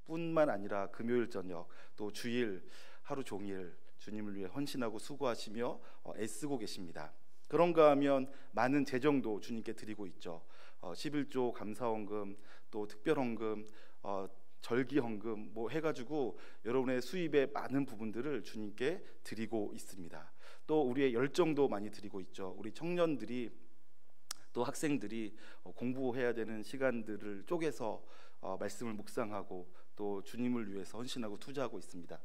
뿐만 아니라 금요일 저녁 또 주일 하루 종일 주님을 위해 헌신하고 수고하시며 애쓰고 계십니다. 그런가 하면 많은 재정도 주님께 드리고 있죠. 11조 감사헌금, 또 특별헌금, 절기헌금 뭐 해가지고 여러분의 수입의 많은 부분들을 주님께 드리고 있습니다. 또 우리의 열정도 많이 드리고 있죠. 우리 청년들이 또 학생들이 공부해야 되는 시간들을 쪼개서 말씀을 묵상하고 또 주님을 위해서 헌신하고 투자하고 있습니다.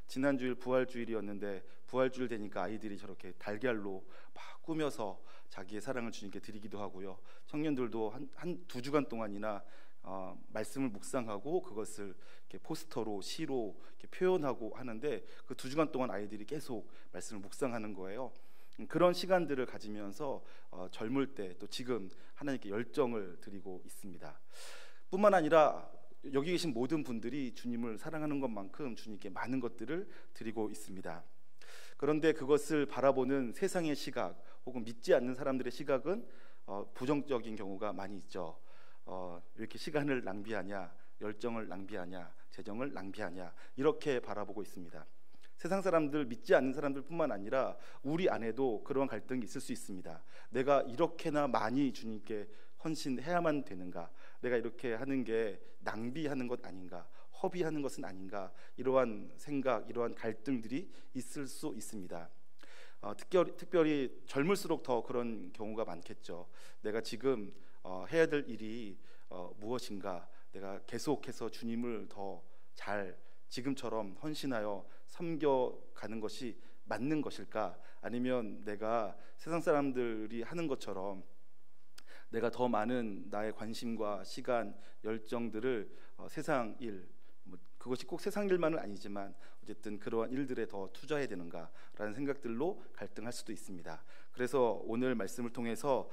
지난주일 부활주일이었는데 부활주일 되니까 아이들이 저렇게 달걀로 막 꾸며서 자기의 사랑을 주님께 드리기도 하고요. 청년들도 한 2주간 동안이나 말씀을 묵상하고 그것을 이렇게 포스터로 시로 이렇게 표현하고 하는데 그 2주간 동안 아이들이 계속 말씀을 묵상하는 거예요. 그런 시간들을 가지면서 젊을 때 또 지금 하나님께 열정을 드리고 있습니다. 뿐만 아니라 여기 계신 모든 분들이 주님을 사랑하는 것만큼 주님께 많은 것들을 드리고 있습니다. 그런데 그것을 바라보는 세상의 시각 혹은 믿지 않는 사람들의 시각은 부정적인 경우가 많이 있죠. 왜 이렇게 시간을 낭비하냐, 열정을 낭비하냐, 재정을 낭비하냐 이렇게 바라보고 있습니다. 세상 사람들, 믿지 않는 사람들뿐만 아니라 우리 안에도 그러한 갈등이 있을 수 있습니다. 내가 이렇게나 많이 주님께 헌신해야만 되는가? 내가 이렇게 하는 게 낭비하는 것 아닌가? 허비하는 것은 아닌가? 이러한 생각, 이러한 갈등들이 있을 수 있습니다. 특별히 젊을수록 더 그런 경우가 많겠죠. 내가 지금 해야 될 일이 무엇인가? 내가 계속해서 주님을 더 잘 지금처럼 헌신하여 섬겨가는 것이 맞는 것일까? 아니면 내가 세상 사람들이 하는 것처럼 내가 더 많은 나의 관심과 시간, 열정들을 세상 일, 그것이 꼭 세상 일만은 아니지만 어쨌든 그러한 일들에 더 투자해야 되는가라는 생각들로 갈등할 수도 있습니다. 그래서 오늘 말씀을 통해서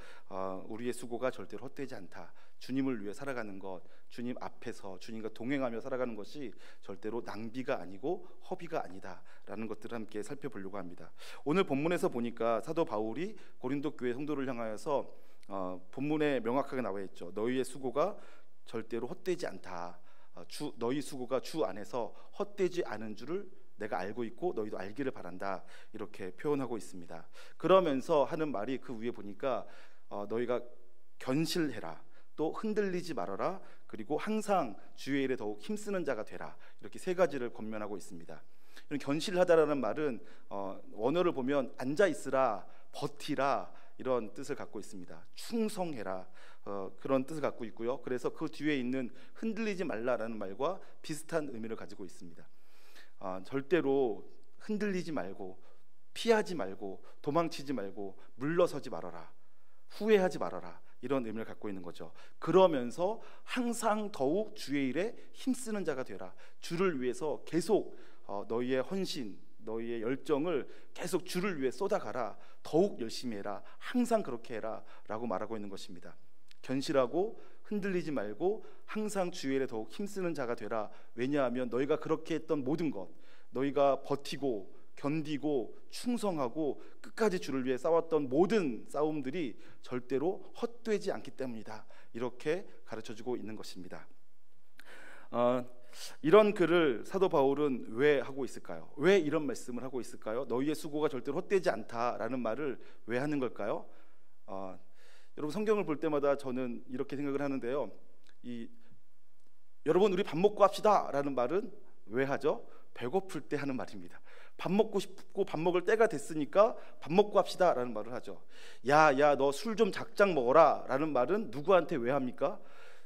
우리의 수고가 절대로 헛되지 않다. 주님을 위해 살아가는 것, 주님 앞에서 주님과 동행하며 살아가는 것이 절대로 낭비가 아니고 허비가 아니다라는 것들을 함께 살펴보려고 합니다. 오늘 본문에서 보니까 사도 바울이 고린도 교회 성도를 향하여서 본문에 명확하게 나와 있죠. 너희의 수고가 절대로 헛되지 않다. 너희 수고가 주 안에서 헛되지 않은 줄을 내가 알고 있고 너희도 알기를 바란다. 이렇게 표현하고 있습니다. 그러면서 하는 말이 그 위에 보니까 너희가 견실해라. 또 흔들리지 말아라. 그리고 항상 주의 일에 더욱 힘쓰는 자가 되라. 이렇게 3가지를 권면하고 있습니다. 이런 견실하다라는 말은 원어를 보면 앉아 있으라, 버티라 이런 뜻을 갖고 있습니다. 충성해라 그런 뜻을 갖고 있고요. 그래서 그 뒤에 있는 흔들리지 말라라는 말과 비슷한 의미를 가지고 있습니다. 절대로 흔들리지 말고 피하지 말고 도망치지 말고 물러서지 말아라. 후회하지 말아라. 이런 의미를 갖고 있는 거죠. 그러면서 항상 더욱 주의 일에 힘쓰는 자가 되라. 주를 위해서 계속 너희의 헌신, 너희의 열정을 계속 주를 위해 쏟아가라. 더욱 열심히 해라. 항상 그렇게 해라 라고 말하고 있는 것입니다. 견실하고 흔들리지 말고 항상 주의 일에 더욱 힘쓰는 자가 되라. 왜냐하면 너희가 그렇게 했던 모든 것, 너희가 버티고 견디고 충성하고 끝까지 주를 위해 싸웠던 모든 싸움들이 절대로 헛되지 않기 때문이다. 이렇게 가르쳐주고 있는 것입니다. 이런 글을 사도 바울은 왜 하고 있을까요? 왜 이런 말씀을 하고 있을까요? 너희의 수고가 절대로 헛되지 않다라는 말을 왜 하는 걸까요? 여러분 성경을 볼 때마다 저는 이렇게 생각을 하는데요. 여러분 우리 밥 먹고 합시다 라는 말은 왜 하죠? 배고플 때 하는 말입니다. 밥 먹고 싶고 밥 먹을 때가 됐으니까 밥 먹고 합시다 라는 말을 하죠. 야 너 술 좀 작작 먹어라 라는 말은 누구한테 왜 합니까?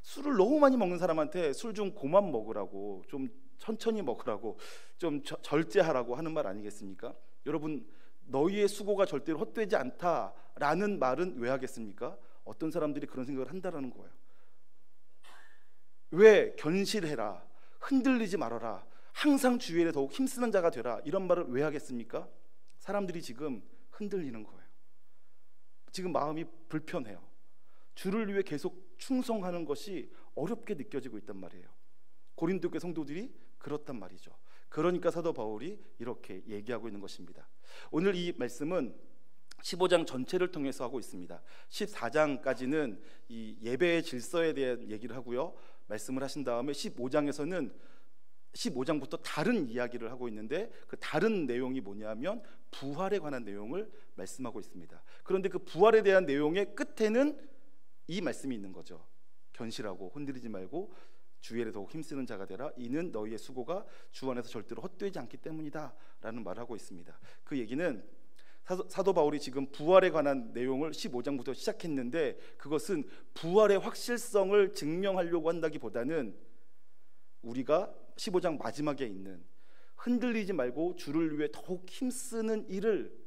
술을 너무 많이 먹는 사람한테 술 좀 그만 먹으라고, 좀 천천히 먹으라고, 좀 절제하라고 하는 말 아니겠습니까? 여러분 너희의 수고가 절대로 헛되지 않다라는 말은 왜 하겠습니까? 어떤 사람들이 그런 생각을 한다라는 거예요. 왜 견실해라, 흔들리지 말아라, 항상 주의 일에 더욱 힘쓰는 자가 되라 이런 말을 왜 하겠습니까? 사람들이 지금 흔들리는 거예요. 지금 마음이 불편해요. 주를 위해 계속 충성하는 것이 어렵게 느껴지고 있단 말이에요. 고린도 교회 성도들이 그렇단 말이죠. 그러니까 사도 바울이 이렇게 얘기하고 있는 것입니다. 오늘 이 말씀은 15장 전체를 통해서 하고 있습니다. 14장까지는 이 예배의 질서에 대한 얘기를 하고요. 말씀을 하신 다음에 15장에서는 15장부터 다른 이야기를 하고 있는데 그 다른 내용이 뭐냐면 부활에 관한 내용을 말씀하고 있습니다. 그런데 그 부활에 대한 내용의 끝에는 이 말씀이 있는 거죠. 견실하고 흔들리지 말고 주 일에 더욱 힘쓰는 자가 되라. 이는 너희의 수고가 주 안에서 절대로 헛되지 않기 때문이다 라는 말을 하고 있습니다. 그 얘기는 사도 바울이 지금 부활에 관한 내용을 15장부터 시작했는데 그것은 부활의 확실성을 증명하려고 한다기보다는 우리가 15장 마지막에 있는 흔들리지 말고 주를 위해 더욱 힘쓰는 일을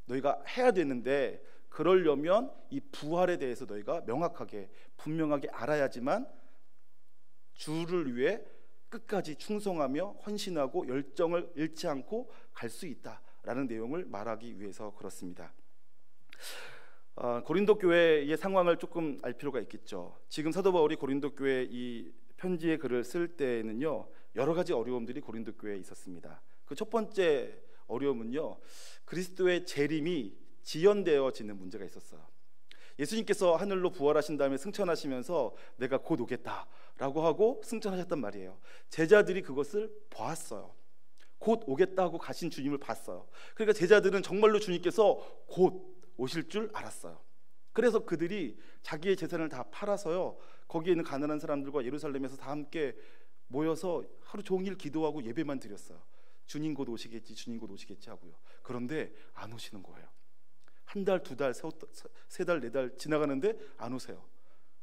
너희가 해야 되는데, 그러려면 이 부활에 대해서 너희가 명확하게 분명하게 알아야지만 주를 위해 끝까지 충성하며 헌신하고 열정을 잃지 않고 갈 수 있다라는 내용을 말하기 위해서 그렇습니다. 고린도 교회의 상황을 조금 알 필요가 있겠죠. 지금 사도 바울이 고린도 교회 이 편지의 글을 쓸 때에는요, 여러 가지 어려움들이 고린도 교회에 있었습니다. 그 첫 번째 어려움은요, 그리스도의 재림이 지연되어지는 문제가 있었어요. 예수님께서 하늘로 부활하신 다음에 승천하시면서 내가 곧 오겠다라고 하고 승천하셨단 말이에요. 제자들이 그것을 보았어요. 곧 오겠다 하고 가신 주님을 봤어요. 그러니까 제자들은 정말로 주님께서 곧 오실 줄 알았어요. 그래서 그들이 자기의 재산을 다 팔아서요, 거기에 있는 가난한 사람들과 예루살렘에서 다 함께 모여서 하루 종일 기도하고 예배만 드렸어요. 주님 곧 오시겠지, 주님 곧 오시겠지 하고요. 그런데 안 오시는 거예요. 한 달, 두 달, 세 달, 네 달 지나가는데 안 오세요.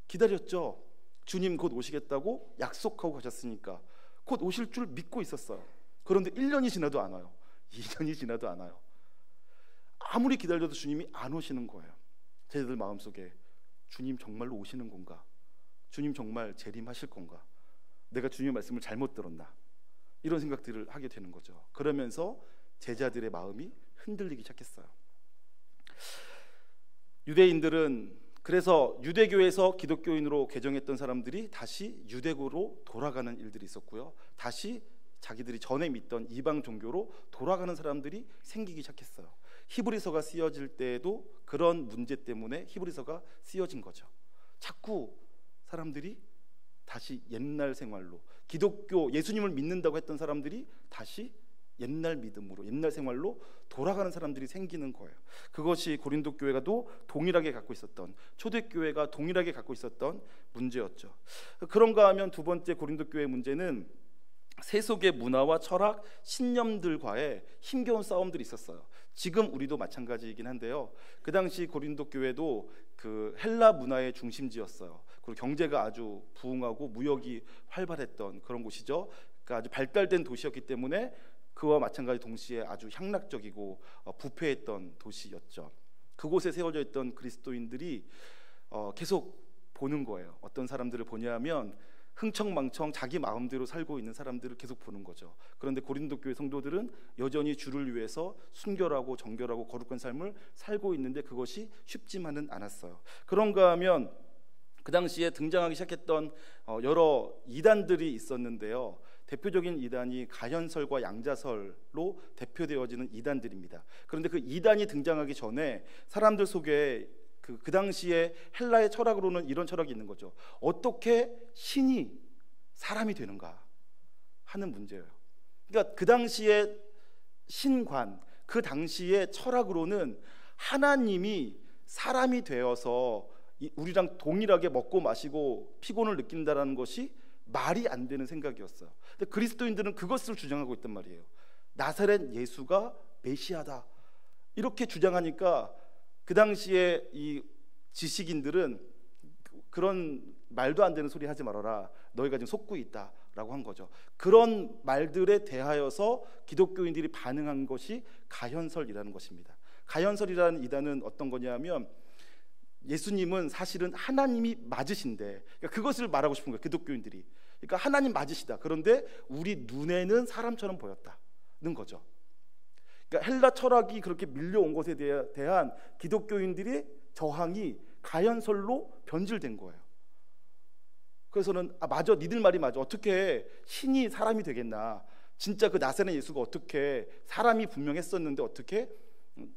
기다렸죠. 주님 곧 오시겠다고 약속하고 가셨으니까 곧 오실 줄 믿고 있었어요. 그런데 1년이 지나도 안 와요. 2년이 지나도 안 와요. 아무리 기다려도 주님이 안 오시는 거예요. 제자들 마음속에 주님 정말로 오시는 건가? 주님 정말 재림하실 건가? 내가 주님의 말씀을 잘못 들었나? 이런 생각들을 하게 되는 거죠. 그러면서 제자들의 마음이 흔들리기 시작했어요. 유대인들은 그래서 유대교에서 기독교인으로 개종했던 사람들이 다시 유대교로 돌아가는 일들이 있었고요, 다시 자기들이 전에 믿던 이방 종교로 돌아가는 사람들이 생기기 시작했어요. 히브리서가 쓰여질 때에도 그런 문제 때문에 히브리서가 쓰여진 거죠. 자꾸 사람들이 다시 옛날 생활로, 기독교 예수님을 믿는다고 했던 사람들이 다시 옛날 믿음으로, 옛날 생활로 돌아가는 사람들이 생기는 거예요. 그것이 고린도 교회가도 동일하게 갖고 있었던, 초대교회가 동일하게 갖고 있었던 문제였죠. 그런가 하면 두 번째 고린도 교회의 문제는 세속의 문화와 철학, 신념들과의 힘겨운 싸움들이 있었어요. 지금 우리도 마찬가지이긴 한데요, 그 당시 고린도 교회도 그 헬라 문화의 중심지였어요. 그리고 경제가 아주 부흥하고 무역이 활발했던 그런 곳이죠. 그러니까 아주 발달된 도시였기 때문에 그와 마찬가지 동시에 아주 향락적이고 부패했던 도시였죠. 그곳에 세워져 있던 그리스도인들이 계속 보는 거예요. 어떤 사람들을 보냐면 흥청망청 자기 마음대로 살고 있는 사람들을 계속 보는 거죠. 그런데 고린도 교회 성도들은 여전히 주를 위해서 순결하고 정결하고 거룩한 삶을 살고 있는데 그것이 쉽지만은 않았어요. 그런가 하면 그 당시에 등장하기 시작했던 여러 이단들이 있었는데요, 대표적인 이단이 가현설과 양자설로 대표되어지는 이단들입니다. 그런데 그 이단이 등장하기 전에 사람들 속에 그 당시에 헬라의 철학으로는 이런 철학이 있는 거죠. 어떻게 신이 사람이 되는가 하는 문제예요. 그러니까 그 당시에 신관, 그 당시의 철학으로는 하나님이 사람이 되어서 우리랑 동일하게 먹고 마시고 피곤을 느낀다는 것이 말이 안 되는 생각이었어요. 근데 그리스도인들은 그것을 주장하고 있단 말이에요. 나사렛 예수가 메시아다 이렇게 주장하니까 그 당시에 이 지식인들은 그런 말도 안 되는 소리 하지 말아라, 너희가 지금 속고 있다라고 한 거죠. 그런 말들에 대하여서 기독교인들이 반응한 것이 가현설이라는 것입니다. 가현설이라는 이단은 어떤 거냐면 예수님은 사실은 하나님이 맞으신데, 그러니까 그것을 말하고 싶은 거예요, 기독교인들이. 그러니까 하나님 맞으시다. 그런데 우리 눈에는 사람처럼 보였다는 거죠. 그러니까 헬라 철학이 그렇게 밀려온 것에 대한 기독교인들의 저항이 가현설로 변질된 거예요. 그래서는 맞아, 니들 말이 맞아, 어떻게 신이 사람이 되겠나, 진짜 그 나사렛 예수가 어떻게 사람이 분명했었는데 어떻게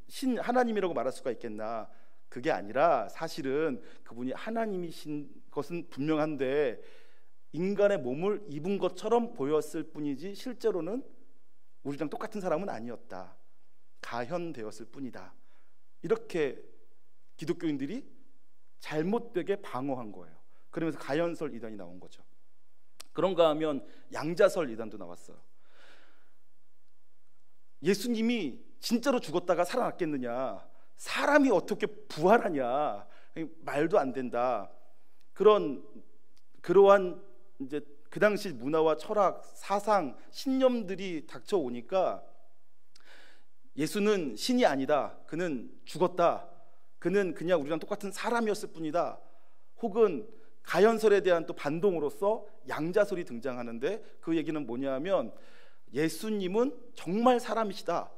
신 하나님이라고 말할 수가 있겠나. 그게 아니라 사실은 그분이 하나님이신 것은 분명한데 인간의 몸을 입은 것처럼 보였을 뿐이지 실제로는 우리랑 똑같은 사람은 아니었다. 가현되었을 뿐이다. 이렇게 기독교인들이 잘못되게 방어한 거예요. 그러면서 가현설 이단이 나온 거죠. 그런가 하면 양자설 이단도 나왔어요. 예수님이 진짜로 죽었다가 살아났겠느냐? 사람이 어떻게 부활하냐? 말도 안 된다. 그러한 이제 그 당시 문화와 철학, 사상, 신념들이 닥쳐오니까 예수는 신이 아니다. 그는 죽었다. 그는 그냥 우리랑 똑같은 사람이었을 뿐이다. 혹은 가현설에 대한 또 반동으로서 양자설이 등장하는데 그 얘기는 뭐냐면 예수님은 정말 사람이시다.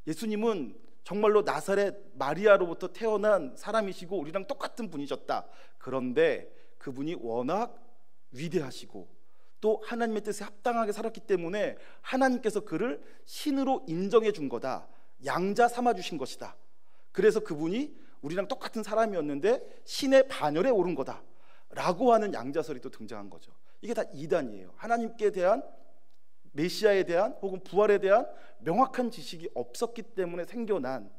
예수님은 정말로 나사렛 마리아로부터 태어난 사람이시고 우리랑 똑같은 분이셨다. 그런데 그분이 워낙 위대하시고 또 하나님의 뜻에 합당하게 살았기 때문에 하나님께서 그를 신으로 인정해 준 거다. 양자 삼아 주신 것이다. 그래서 그분이 우리랑 똑같은 사람이었는데 신의 반열에 오른 거다 라고 하는 양자설이 또 등장한 거죠. 이게 다 이단이에요. 하나님께 대한, 메시아에 대한 혹은 부활에 대한 명확한 지식이 없었기 때문에 생겨난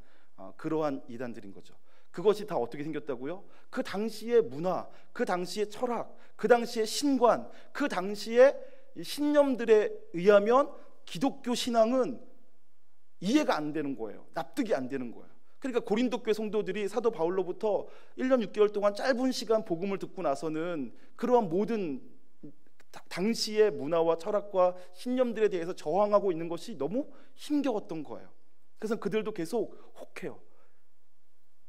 그러한 이단들인 거죠. 그것이 다 어떻게 생겼다고요? 그 당시의 문화, 그 당시의 철학, 그 당시의 신관, 그 당시의 신념들에 의하면 기독교 신앙은 이해가 안 되는 거예요. 납득이 안 되는 거예요. 그러니까 고린도 교회 성도들이 사도 바울로부터 1년 6개월 동안 짧은 시간 복음을 듣고 나서는 그러한 모든 당시의 문화와 철학과 신념들에 대해서 저항하고 있는 것이 너무 힘겨웠던 거예요. 그래서 그들도 계속 혹해요.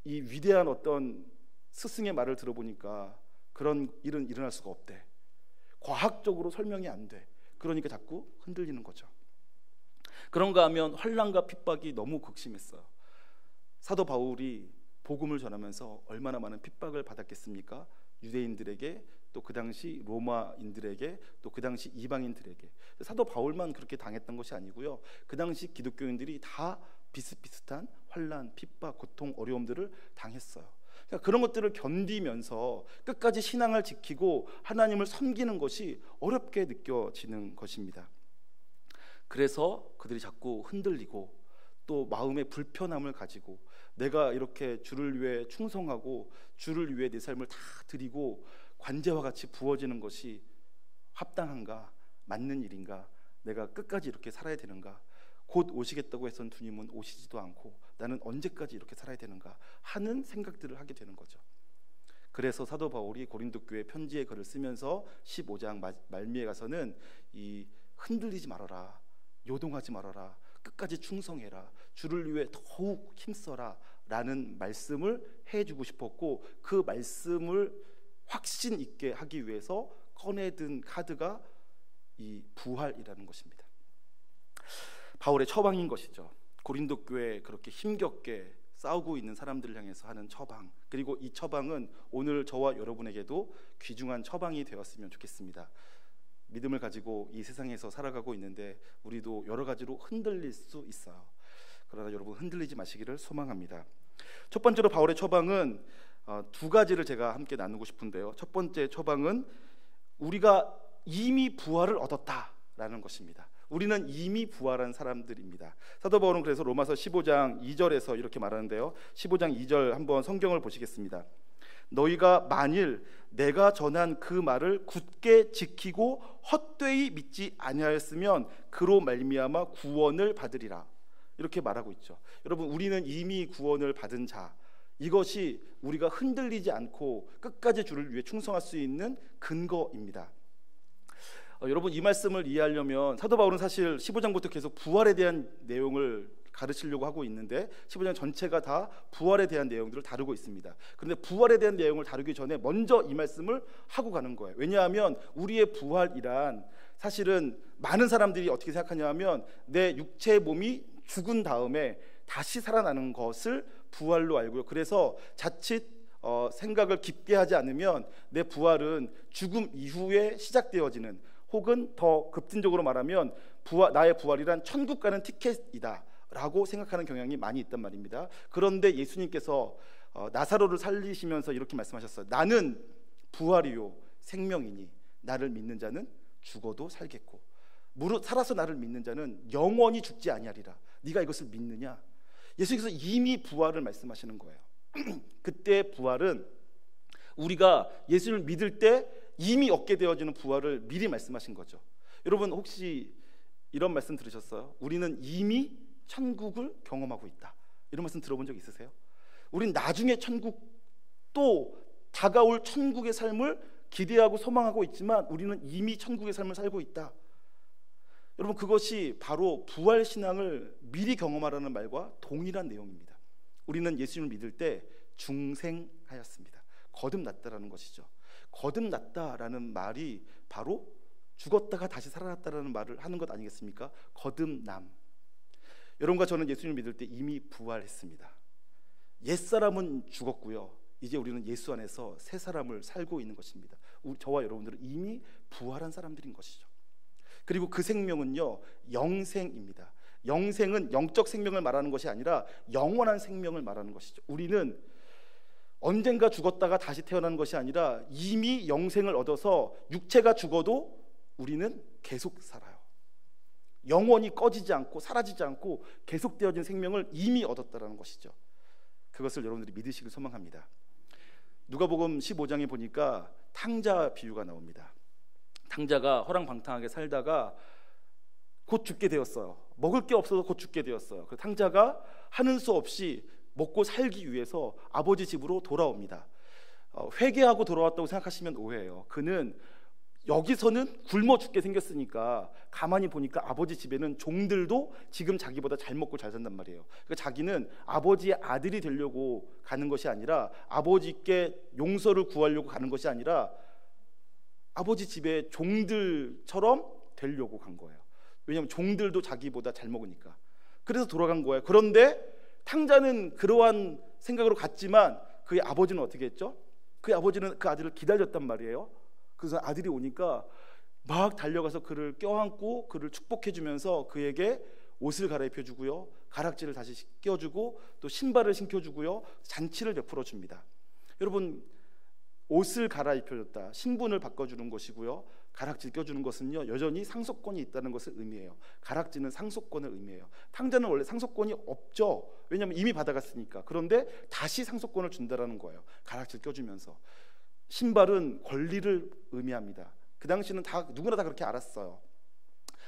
이 위대한 어떤 스승의 말을 들어보니까 그런 일은 일어날 수가 없대. 과학적으로 설명이 안 돼. 그러니까 자꾸 흔들리는 거죠. 그런가 하면 환난과 핍박이 너무 극심했어요. 사도 바울이 복음을 전하면서 얼마나 많은 핍박을 받았겠습니까? 유대인들에게, 또 그 당시 로마인들에게, 또 그 당시 이방인들에게. 사도 바울만 그렇게 당했던 것이 아니고요, 그 당시 기독교인들이 다 비슷비슷한 환난, 핍박, 고통, 어려움들을 당했어요. 그러니까 그런 것들을 견디면서 끝까지 신앙을 지키고 하나님을 섬기는 것이 어렵게 느껴지는 것입니다. 그래서 그들이 자꾸 흔들리고 또 마음의 불편함을 가지고, 내가 이렇게 주를 위해 충성하고 주를 위해 내 삶을 다 드리고 관제와 같이 부어지는 것이 합당한가? 맞는 일인가? 내가 끝까지 이렇게 살아야 되는가? 곧 오시겠다고 했던 주님은 오시지도 않고 나는 언제까지 이렇게 살아야 되는가 하는 생각들을 하게 되는 거죠. 그래서 사도 바울이 고린도 교회 편지의 글을 쓰면서 15장 말미에 가서는 이 흔들리지 말아라, 요동하지 말아라, 끝까지 충성해라, 주를 위해 더욱 힘써라 라는 말씀을 해주고 싶었고, 그 말씀을 확신 있게 하기 위해서 꺼내든 카드가 이 부활이라는 것입니다. 바울의 처방인 것이죠. 고린도 교회에 그렇게 힘겹게 싸우고 있는 사람들을 향해서 하는 처방, 그리고 이 처방은 오늘 저와 여러분에게도 귀중한 처방이 되었으면 좋겠습니다. 믿음을 가지고 이 세상에서 살아가고 있는데 우리도 여러 가지로 흔들릴 수 있어요. 그러나 여러분 흔들리지 마시기를 소망합니다. 첫 번째로 바울의 처방은 두 가지를 제가 함께 나누고 싶은데요. 첫 번째 처방은 우리가 이미 부활을 얻었다라는 것입니다. 우리는 이미 부활한 사람들입니다. 사도 바울은 그래서 로마서 15장 2절에서 이렇게 말하는데요. 15장 2절 한번 성경을 보시겠습니다. 너희가 만일 내가 전한 그 말을 굳게 지키고 헛되이 믿지 아니하였으면 그로 말미암아 구원을 받으리라. 이렇게 말하고 있죠. 여러분, 우리는 이미 구원을 받은 자, 이것이 우리가 흔들리지 않고 끝까지 주를 위해 충성할 수 있는 근거입니다. 여러분, 이 말씀을 이해하려면 사도 바울은 사실 15장부터 계속 부활에 대한 내용을 가르치려고 하고 있는데 15장 전체가 다 부활에 대한 내용들을 다루고 있습니다. 그런데 부활에 대한 내용을 다루기 전에 먼저 이 말씀을 하고 가는 거예요. 왜냐하면 우리의 부활이란, 사실은 많은 사람들이 어떻게 생각하냐 하면 내 육체의 몸이 죽은 다음에 다시 살아나는 것을 부활로 알고요. 그래서 자칫 생각을 깊게 하지 않으면 내 부활은 죽음 이후에 시작되어지는, 혹은 더 급진적으로 말하면 나의 부활이란 천국 가는 티켓이다 라고 생각하는 경향이 많이 있단 말입니다. 그런데 예수님께서 나사로를 살리시면서 이렇게 말씀하셨어요. 나는 부활이요 생명이니 나를 믿는 자는 죽어도 살겠고 무릇 살아서 나를 믿는 자는 영원히 죽지 아니하리라. 네가 이것을 믿느냐? 예수께서 이미 부활을 말씀하시는 거예요. 그때 부활은 우리가 예수를 믿을 때 이미 얻게 되어지는 부활을 미리 말씀하신 거죠. 여러분 혹시 이런 말씀 들으셨어요? 우리는 이미 천국을 경험하고 있다. 이런 말씀 들어본 적 있으세요? 우린 나중에 천국, 또 다가올 천국의 삶을 기대하고 소망하고 있지만 우리는 이미 천국의 삶을 살고 있다. 여러분 그것이 바로 부활 신앙을 미리 경험하라는 말과 동일한 내용입니다. 우리는 예수님을 믿을 때 중생하였습니다. 거듭났다라는 것이죠. 거듭났다라는 말이 바로 죽었다가 다시 살아났다라는 말을 하는 것 아니겠습니까? 거듭남. 여러분과 저는 예수님을 믿을 때 이미 부활했습니다. 옛사람은 죽었고요, 이제 우리는 예수 안에서 새 사람을 살고 있는 것입니다. 저와 여러분들은 이미 부활한 사람들인 것이죠. 그리고 그 생명은요, 영생입니다. 영생은 영적 생명을 말하는 것이 아니라 영원한 생명을 말하는 것이죠. 우리는 언젠가 죽었다가 다시 태어나는 것이 아니라 이미 영생을 얻어서 육체가 죽어도 우리는 계속 살아요. 영원히 꺼지지 않고 사라지지 않고 계속되어진 생명을 이미 얻었다라는 것이죠. 그것을 여러분들이 믿으시길 소망합니다. 누가복음 15장에 보니까 탕자 비유가 나옵니다. 탕자가 허랑방탕하게 살다가 곧 죽게 되었어요. 먹을 게 없어서 곧 죽게 되었어요. 그 탕자가 하는 수 없이 먹고 살기 위해서 아버지 집으로 돌아옵니다. 회개하고 돌아왔다고 생각하시면 오해예요. 그는 여기서는 굶어 죽게 생겼으니까 가만히 보니까 아버지 집에는 종들도 지금 자기보다 잘 먹고 잘 산단 말이에요. 그러니까 자기는 아버지의 아들이 되려고 가는 것이 아니라, 아버지께 용서를 구하려고 가는 것이 아니라 아버지 집의 종들처럼 되려고 간 거예요. 왜냐하면 종들도 자기보다 잘 먹으니까. 그래서 돌아간 거예요. 그런데 탕자는 그러한 생각으로 갔지만 그의 아버지는 어떻게 했죠? 그의 아버지는 그 아들을 기다렸단 말이에요. 그래서 아들이 오니까 막 달려가서 그를 껴안고 그를 축복해주면서 그에게 옷을 갈아입혀주고요, 가락지를 다시 껴주고 또 신발을 신겨주고요, 잔치를 베풀어 줍니다. 여러분, 옷을 갈아입혀줬다, 신분을 바꿔주는 것이고요, 가락지를 껴주는 것은요, 여전히 상속권이 있다는 것을 의미해요. 가락지는 상속권을 의미해요. 탕자는 원래 상속권이 없죠. 왜냐하면 이미 받아갔으니까. 그런데 다시 상속권을 준다라는 거예요. 가락지를 껴주면서. 신발은 권리를 의미합니다. 그 당시는 누구나 다 그렇게 알았어요.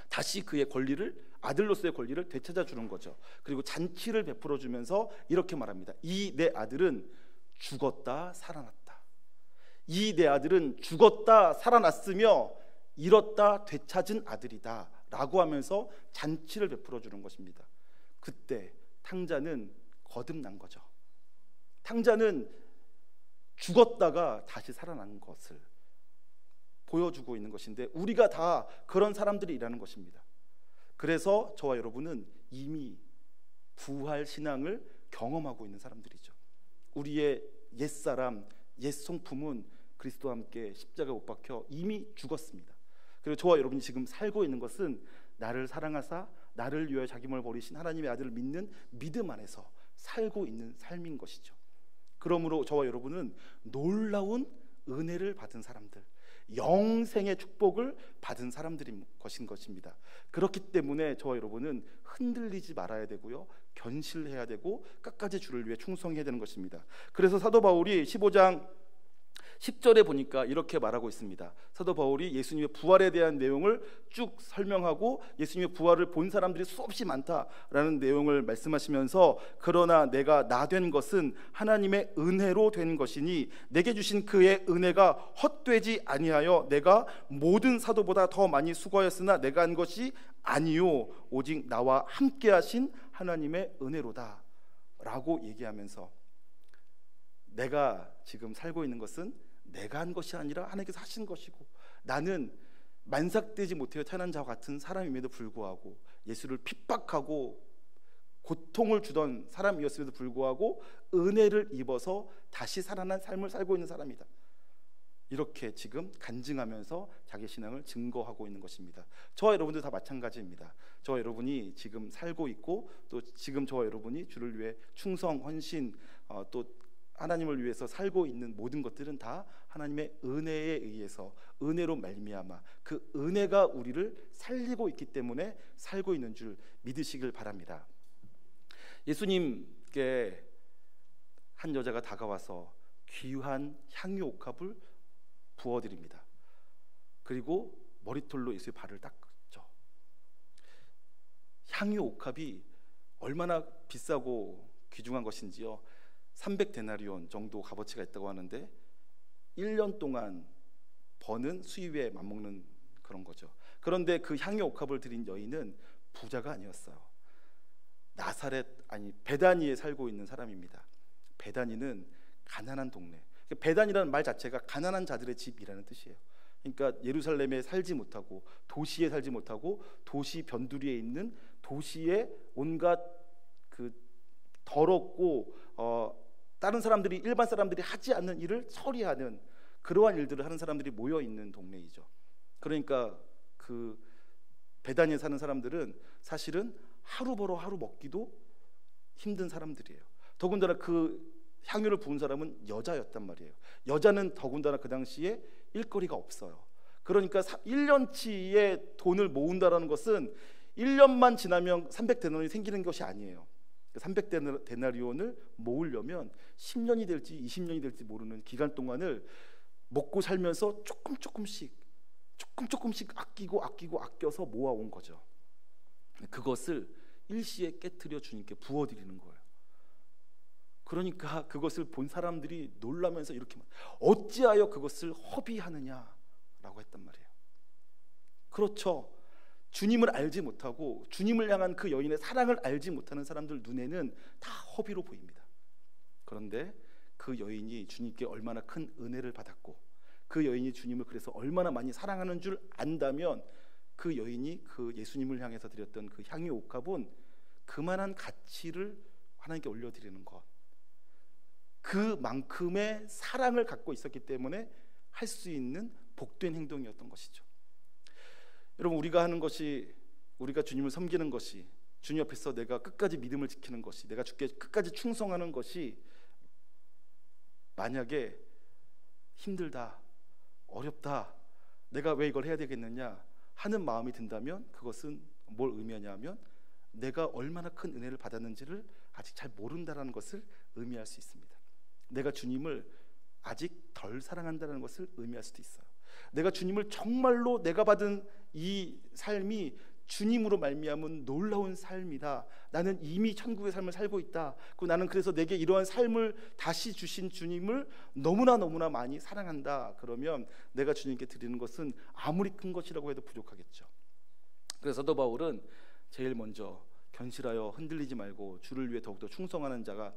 다시 그의 권리를, 아들로서의 권리를 되찾아 주는 거죠. 그리고 잔치를 베풀어 주면서 이렇게 말합니다. 이 내 아들은 죽었다 살아났다. 이 내 아들은 죽었다 살아났으며 잃었다 되찾은 아들이다 라고 하면서 잔치를 베풀어 주는 것입니다. 그때 탕자는 거듭난 거죠. 탕자는 죽었다가 다시 살아난 것을 보여주고 있는 것인데, 우리가 다 그런 사람들이라는 것입니다. 그래서 저와 여러분은 이미 부활 신앙을 경험하고 있는 사람들이죠. 우리의 옛사람, 옛송품은 그리스도와 함께 십자가에 못 박혀 이미 죽었습니다. 그리고 저와 여러분이 지금 살고 있는 것은 나를 사랑하사 나를 위하여 자기 몸을 버리신 하나님의 아들을 믿는 믿음 안에서 살고 있는 삶인 것이죠. 그러므로 저와 여러분은 놀라운 은혜를 받은 사람들, 영생의 축복을 받은 사람들인 것입니다. 그렇기 때문에 저와 여러분은 흔들리지 말아야 되고요, 견실해야 되고 끝까지 주를 위해 충성해야 되는 것입니다. 그래서 사도 바울이 15장 10절에 보니까 이렇게 말하고 있습니다. 사도 바울이 예수님의 부활에 대한 내용을 쭉 설명하고 예수님의 부활을 본 사람들이 수없이 많다라는 내용을 말씀하시면서, 그러나 내가 나 된 것은 하나님의 은혜로 된 것이니 내게 주신 그의 은혜가 헛되지 아니하여 내가 모든 사도보다 더 많이 수고하였으나 내가 한 것이 아니요 오직 나와 함께 하신 하나님의 은혜로다 라고 얘기하면서, 내가 지금 살고 있는 것은 내가 한 것이 아니라 하나님께서 하신 것이고, 나는 만삭되지 못하여 태어난 자와 같은 사람임에도 불구하고, 예수를 핍박하고 고통을 주던 사람이었음에도 불구하고 은혜를 입어서 다시 살아난 삶을 살고 있는 사람이다, 이렇게 지금 간증하면서 자기 신앙을 증거하고 있는 것입니다. 저와 여러분들 다 마찬가지입니다. 저와 여러분이 지금 살고 있고, 또 지금 저와 여러분이 주를 위해 충성, 헌신, 또 하나님을 위해서 살고 있는 모든 것들은 다 하나님의 은혜에 의해서, 은혜로 말미암아 그 은혜가 우리를 살리고 있기 때문에 살고 있는 줄 믿으시길 바랍니다. 예수님께 한 여자가 다가와서 귀한 향유 옥합을 부어드립니다. 그리고 머리털로 예수의 발을 닦죠. 향유 옥합이 얼마나 비싸고 귀중한 것인지요. 300데나리온 정도 값어치가 있다고 하는데 1년 동안 버는 수입에 맞먹는 그런 거죠. 그런데 그 향유 옥합을 드린 여인은 부자가 아니었어요. 나사렛, 아니 베다니에 살고 있는 사람입니다. 베다니는 가난한 동네. 베단이라는 말 자체가 가난한 자들의 집이라는 뜻이에요. 그러니까 예루살렘에 살지 못하고, 도시에 살지 못하고, 도시 변두리에 있는 도시의 온갖 그 더럽고 다른 사람들이, 일반 사람들이 하지 않는 일을 처리하는 그러한 일들을 하는 사람들이 모여 있는 동네이죠. 그러니까 그 베단이에 사는 사람들은 사실은 하루 벌어 하루 먹기도 힘든 사람들이에요. 더군다나 그 향유를 부은 사람은 여자였단 말이에요. 여자는 더군다나 그 당시에 일거리가 없어요. 그러니까 1년치의 돈을 모은다라는 것은 1년만 지나면 300데나리온이 생기는 것이 아니에요. 300데나리온을 모으려면 10년이 될지 20년이 될지 모르는 기간 동안을 먹고 살면서 조금씩 아껴서 모아온 거죠. 그것을 일시에 깨트려 주님께 부어드리는 거예요. 그러니까 그것을 본 사람들이 놀라면서 이렇게 어찌하여 그것을 허비하느냐라고 했단 말이에요. 그렇죠. 주님을 알지 못하고 주님을 향한 그 여인의 사랑을 알지 못하는 사람들 눈에는 다 허비로 보입니다. 그런데 그 여인이 주님께 얼마나 큰 은혜를 받았고, 그 여인이 주님을 그래서 얼마나 많이 사랑하는 줄 안다면, 그 여인이 그 예수님을 향해서 드렸던 그 향유 옥합은 그만한 가치를 하나님께 올려드리는 것, 그만큼의 사랑을 갖고 있었기 때문에 할 수 있는 복된 행동이었던 것이죠. 여러분, 우리가 하는 것이, 우리가 주님을 섬기는 것이, 주님 앞에서 내가 끝까지 믿음을 지키는 것이, 내가 주께 끝까지 충성하는 것이 만약에 힘들다, 어렵다, 내가 왜 이걸 해야 되겠느냐 하는 마음이 든다면 그것은 뭘 의미하냐면 내가 얼마나 큰 은혜를 받았는지를 아직 잘 모른다는 것을 의미할 수 있습니다. 내가 주님을 아직 덜 사랑한다는 것을 의미할 수도 있어요. 내가 주님을 정말로, 내가 받은 이 삶이 주님으로 말미암은 놀라운 삶이다, 나는 이미 천국의 삶을 살고 있다, 나는 그래서 내게 이러한 삶을 다시 주신 주님을 너무나 많이 사랑한다, 그러면 내가 주님께 드리는 것은 아무리 큰 것이라고 해도 부족하겠죠. 그래서 사도 바울은 제일 먼저 견실하여 흔들리지 말고 주를 위해 더욱더 충성하는 자가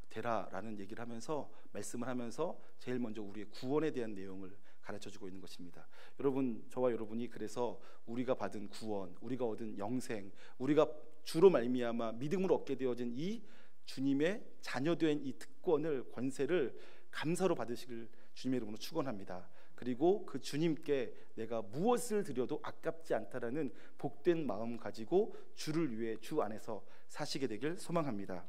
되라라는 얘기를 하면서, 말씀을 하면서 제일 먼저 우리의 구원에 대한 내용을 가르쳐주고 있는 것입니다. 여러분, 저와 여러분이 그래서 우리가 받은 구원, 우리가 얻은 영생, 우리가 주로 말미암아 믿음으로 얻게 되어진 이 주님의 자녀된 이 특권을, 권세를 감사로 받으시길 주님의 이름으로 축원합니다. 그리고 그 주님께 내가 무엇을 드려도 아깝지 않다라는 복된 마음 가지고 주를 위해 주 안에서 사시게 되길 소망합니다.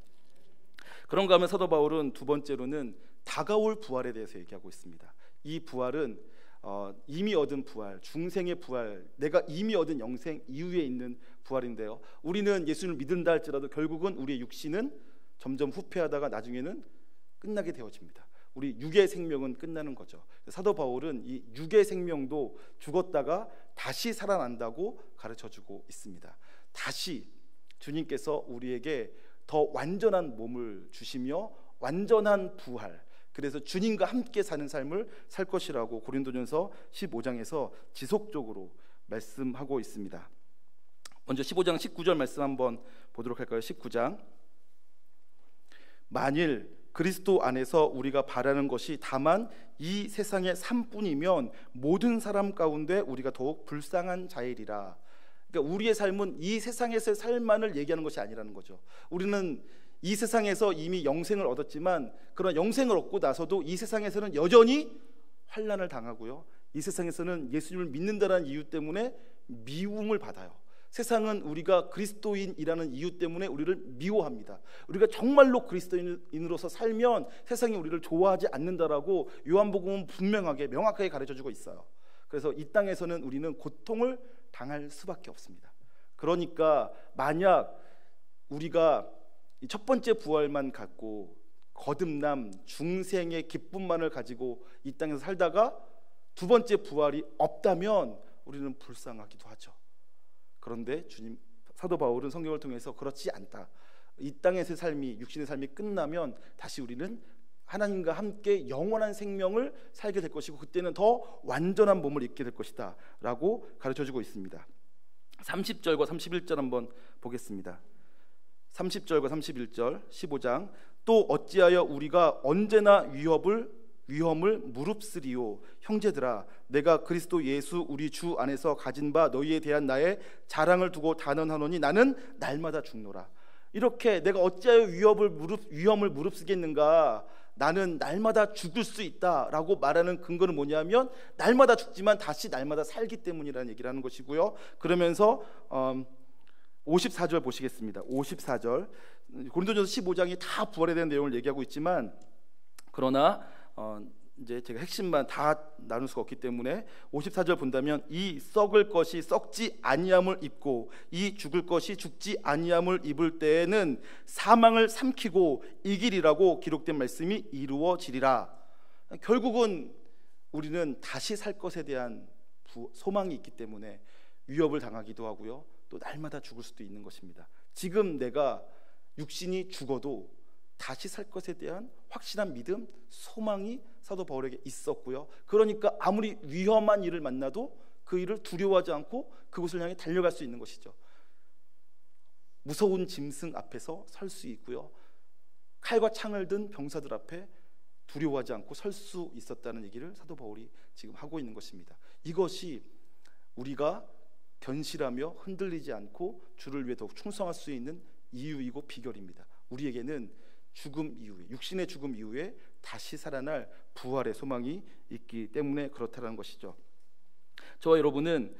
그런가 하면 사도 바울은 두 번째로는 다가올 부활에 대해서 얘기하고 있습니다. 이 부활은 이미 얻은 부활, 중생의 부활, 내가 이미 얻은 영생 이후에 있는 부활인데요, 우리는 예수님을 믿는다 할지라도 결국은 우리의 육신은 점점 후퇴하다가 나중에는 끝나게 되어집니다. 우리 육의 생명은 끝나는 거죠. 사도 바울은 이 육의 생명도 죽었다가 다시 살아난다고 가르쳐주고 있습니다. 다시 주님께서 우리에게 더 완전한 몸을 주시며 완전한 부활, 그래서 주님과 함께 사는 삶을 살 것이라고 고린도전서 15장에서 지속적으로 말씀하고 있습니다. 먼저 15장 19절 말씀 한번 보도록 할까요? 19장, 만일 그리스도 안에서 우리가 바라는 것이 다만 이 세상의 삶뿐이면 모든 사람 가운데 우리가 더욱 불쌍한 자이리라. 그러니까 우리의 삶은 이 세상에서의 삶만을 얘기하는 것이 아니라는 거죠. 우리는 이 세상에서 이미 영생을 얻었지만, 그러나 영생을 얻고 나서도 이 세상에서는 여전히 환난을 당하고요, 이 세상에서는 예수님을 믿는다는 이유 때문에 미움을 받아요. 세상은 우리가 그리스도인이라는 이유 때문에 우리를 미워합니다. 우리가 정말로 그리스도인으로서 살면 세상이 우리를 좋아하지 않는다라고 요한복음은 분명하게 명확하게 가르쳐주고 있어요. 그래서 이 땅에서는 우리는 고통을 당할 수밖에 없습니다. 그러니까 만약 우리가 첫 번째 부활만 갖고 거듭남, 중생의 기쁨만을 가지고 이 땅에서 살다가 두 번째 부활이 없다면 우리는 불쌍하기도 하죠. 그런데 사도 바울은 성경을 통해서 그렇지 않다. 이 땅에서의 삶이, 육신의 삶이 끝나면 다시 우리는 하나님과 함께 영원한 생명을 살게 될 것이고 그때는 더 완전한 몸을 입게 될 것이다 라고 가르쳐주고 있습니다. 30절과 31절 한번 보겠습니다. 30절과 31절 15장 또 어찌하여 우리가 언제나 위험을 무릅쓰리요. 형제들아 내가 그리스도 예수 우리 주 안에서 가진 바 너희에 대한 나의 자랑을 두고 단언하노니 나는 날마다 죽노라. 이렇게 내가 어찌하여 위험을 무릅쓰겠는가, 나는 날마다 죽을 수 있다라고 말하는 근거는 뭐냐면 날마다 죽지만 다시 날마다 살기 때문이라는 얘기를 하는 것이고요. 그러면서 54절 보시겠습니다. 54절 고린도전서 15장이 다 부활에 대한 내용을 얘기하고 있지만 그러나 이제 제가 핵심만 다 나눌 수가 없기 때문에 54절 본다면 이 썩을 것이 썩지 아니함을 입고 이 죽을 것이 죽지 아니함을 입을 때에는 사망을 삼키고 이기리라고 기록된 말씀이 이루어지리라. 결국은 우리는 다시 살 것에 대한 소망이 있기 때문에 위협을 당하기도 하고요. 또 날마다 죽을 수도 있는 것입니다. 지금 내가 육신이 죽어도 다시 살 것에 대한 확실한 믿음, 소망이 사도 바울에게 있었고요. 그러니까 아무리 위험한 일을 만나도 그 일을 두려워하지 않고 그곳을 향해 달려갈 수 있는 것이죠. 무서운 짐승 앞에서 설 수 있고요. 칼과 창을 든 병사들 앞에 두려워하지 않고 설 수 있었다는 얘기를 사도 바울이 지금 하고 있는 것입니다. 이것이 우리가 견실하며 흔들리지 않고 주를 위해 더욱 충성할 수 있는 이유이고 비결입니다. 우리에게는 죽음 이후에, 육신의 죽음 이후에 다시 살아날 부활의 소망이 있기 때문에 그렇다는 것이죠. 저와 여러분은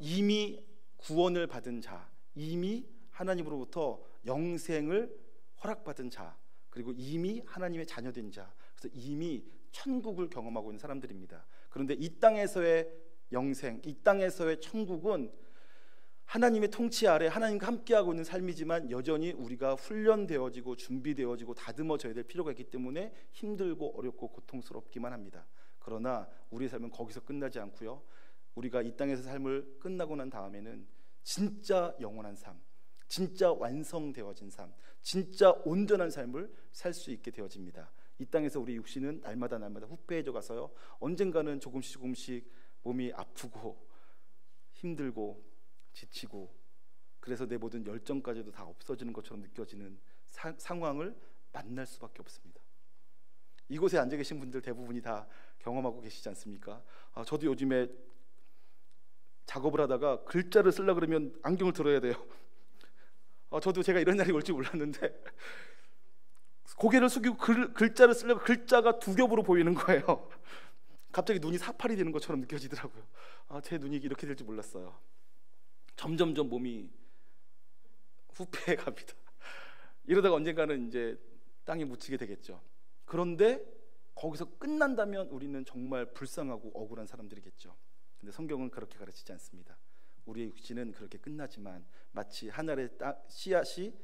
이미 구원을 받은 자, 이미 하나님으로부터 영생을 허락받은 자, 그리고 이미 하나님의 자녀된 자, 그래서 이미 천국을 경험하고 있는 사람들입니다. 그런데 이 땅에서의 영생, 이 땅에서의 천국은 하나님의 통치 아래 하나님과 함께하고 있는 삶이지만 여전히 우리가 훈련되어지고 준비되어지고 다듬어져야 될 필요가 있기 때문에 힘들고 어렵고 고통스럽기만 합니다. 그러나 우리의 삶은 거기서 끝나지 않고요. 우리가 이 땅에서 삶을 끝나고 난 다음에는 진짜 영원한 삶, 진짜 완성되어진 삶, 진짜 온전한 삶을 살 수 있게 되어집니다. 이 땅에서 우리 육신은 날마다 후패해져 가서요. 언젠가는 조금씩 몸이 아프고 힘들고 지치고 그래서 내 모든 열정까지도 다 없어지는 것처럼 느껴지는 상황을 만날 수밖에 없습니다. 이곳에 앉아 계신 분들 대부분이 다 경험하고 계시지 않습니까? 저도 요즘에 작업을 하다가 글자를 쓰려고 그러면 안경을 들어야 돼요. 저도 제가 이런 날이 올지 몰랐는데 고개를 숙이고 글자를 쓰려고 글자가 두 겹으로 보이는 거예요. 갑자기 눈이 사팔이 되는 것처럼 느껴지더라고요. 제 눈이 이렇게 될 줄 몰랐어요. 점점점 몸이 후패해 갑니다. 이러다가 언젠가는 이제 땅에 묻히게 되겠죠. 그런데 거기서 끝난다면 우리는 정말 불쌍하고 억울한 사람들이겠죠. 근데 성경은 그렇게 가르치지 않습니다. 우리의 육신은 그렇게 끝나지만 마치 한 알의 씨앗이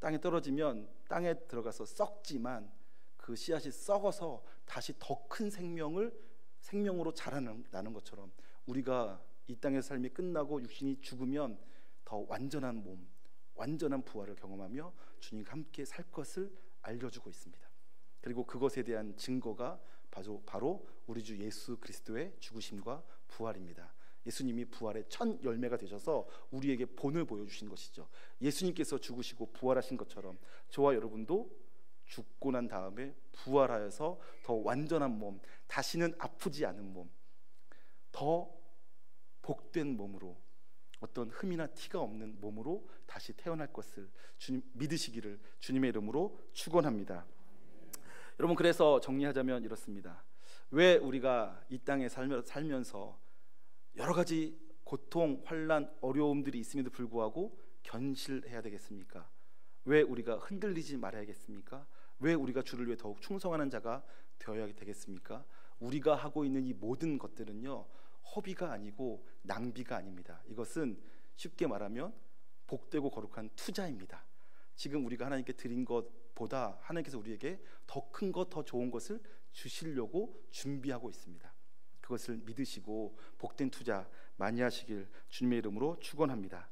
땅에 떨어지면 땅에 들어가서 썩지만 그 씨앗이 썩어서 다시 더 큰 생명으로 자라나는 것처럼 우리가 이 땅의 삶이 끝나고 육신이 죽으면 더 완전한 몸, 완전한 부활을 경험하며 주님과 함께 살 것을 알려주고 있습니다. 그리고 그것에 대한 증거가 바로 우리 주 예수 그리스도의 죽으심과 부활입니다. 예수님이 부활의 첫 열매가 되셔서 우리에게 본을 보여주신 것이죠. 예수님께서 죽으시고 부활하신 것처럼 저와 여러분도 죽고 난 다음에 부활하여서 더 완전한 몸, 다시는 아프지 않은 몸, 더 복된 몸으로, 어떤 흠이나 티가 없는 몸으로 다시 태어날 것을 주님 믿으시기를 주님의 이름으로 축원합니다. 여러분, 그래서 정리하자면 이렇습니다. 왜 우리가 이 땅에 살면서 여러 가지 고통, 환난, 어려움들이 있음에도 불구하고 견실해야 되겠습니까? 왜 우리가 흔들리지 말아야겠습니까? 왜 우리가 주를 위해 더욱 충성하는 자가 되어야 되겠습니까? 우리가 하고 있는 이 모든 것들은요, 허비가 아니고 낭비가 아닙니다. 이것은 쉽게 말하면 복되고 거룩한 투자입니다. 지금 우리가 하나님께 드린 것보다 하나님께서 우리에게 더 큰 것, 더 좋은 것을 주시려고 준비하고 있습니다. 그것을 믿으시고 복된 투자 많이 하시길 주님의 이름으로 축원합니다.